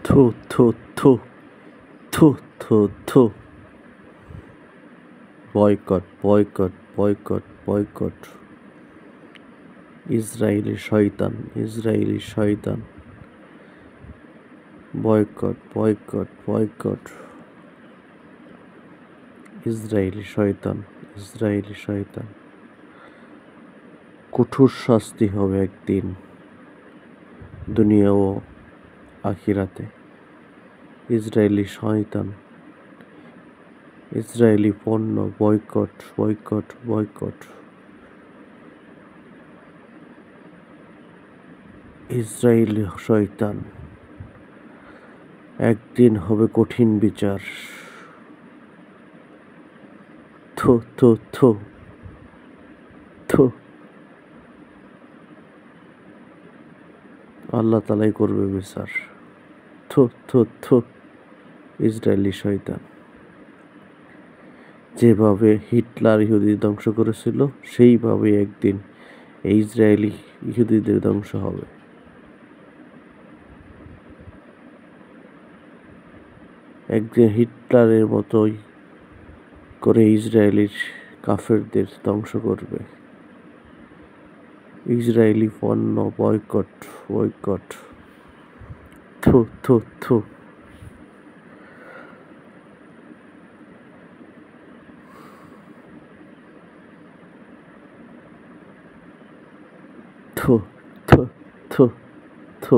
থু থু থু থু থু থু boycott boycott boycott boycott Israeli শয়তান ইসরায়েলি শয়তান বয়কট বয়কট বয়কট ইসরায়েলি শয়তান ইসরায়েলি শয়তান কঠোর শাস্তি হবে একদিন দুনিয়া ও আখিরাতে ইসরায়েলি শয়তান ইসরায়েলি পণ্য বয়কট বয়কট বয়কট ইসরায়েলি শয়তান একদিন হবে কঠিন বিচার থু থু থু থু আল্লাহ তাআলাই করবে বিচার থু থু থু ইসরায়েলি শয়তান যেভাবে হিটলার ইহুদিদের ধ্বংস করেছিল সেইভাবে একদিন এই ইসরায়েলি ইহুদিদের ধ্বংস হবে একদিন হিটলারের মতোই করে ইসরায়েলির কাফেরদের ধ্বংস করবে ইসরায়েলি পণ্য বয়কট বয়কট থু থু থু থু থু থু থু